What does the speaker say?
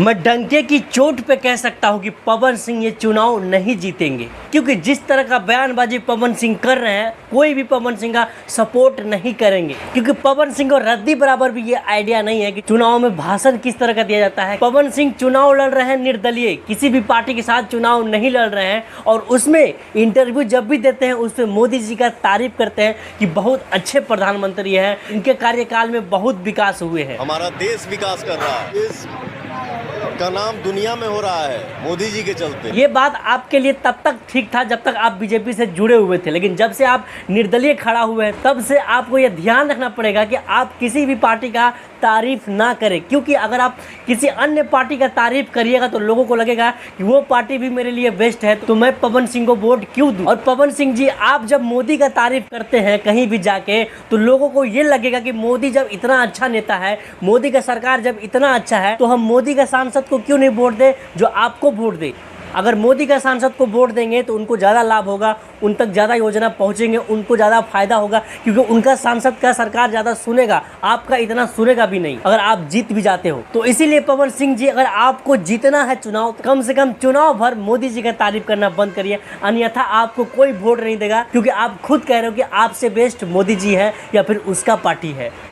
मैं डंके की चोट पे कह सकता हूं कि पवन सिंह ये चुनाव नहीं जीतेंगे, क्योंकि जिस तरह का बयानबाजी पवन सिंह कर रहे हैं कोई भी पवन सिंह का सपोर्ट नहीं करेंगे, क्योंकि पवन सिंह को रद्दी बराबर भी ये आइडिया नहीं है कि चुनाव में भाषण किस तरह का दिया जाता है। पवन सिंह चुनाव लड़ रहे हैं निर्दलीय, किसी भी पार्टी के साथ चुनाव नहीं लड़ रहे हैं, और उसमें इंटरव्यू जब भी देते हैं उसमें मोदी जी का तारीफ करते हैं कि बहुत अच्छे प्रधानमंत्री हैं, इनके कार्यकाल में बहुत विकास हुए हैं। हमारा देश विकास कर रहा है, देश का नाम दुनिया में हो रहा है मोदी जी के चलते। ये बात आपके लिए तब तक ठीक था जब तक आप बीजेपी से जुड़े हुए थे, लेकिन जब से आप निर्दलीय खड़ा हुए हैं तब से आपको ये ध्यान रखना पड़ेगा कि आप किसी भी पार्टी का तारीफ ना करें, क्योंकि अगर आप किसी अन्य पार्टी का तारीफ करिएगा तो लोगों को लगेगा कि वो पार्टी भी मेरे लिए बेस्ट है, तो मैं पवन सिंह को वोट क्यों दूं। और पवन सिंह जी, आप जब मोदी का तारीफ करते हैं कहीं भी जाके तो लोगों को ये लगेगा कि मोदी जब इतना अच्छा नेता है, मोदी का सरकार जब इतना अच्छा है, तो हम मोदी का सांसद को क्यों नहीं वोट दें जो आपको वोट दे। अगर मोदी का सांसद को वोट देंगे तो उनको ज़्यादा लाभ होगा, उन तक ज़्यादा योजना पहुंचेंगे, उनको ज़्यादा फायदा होगा, क्योंकि उनका सांसद का सरकार ज़्यादा सुनेगा, आपका इतना सुनेगा भी नहीं अगर आप जीत भी जाते हो। तो इसीलिए पवन सिंह जी, अगर आपको जीतना है चुनाव, तो कम से कम चुनाव भर मोदी जी का तारीफ करना बंद करिए, अन्यथा आपको कोई वोट नहीं देगा, क्योंकि आप खुद कह रहे हो कि आपसे बेस्ट मोदी जी है या फिर उसका पार्टी है।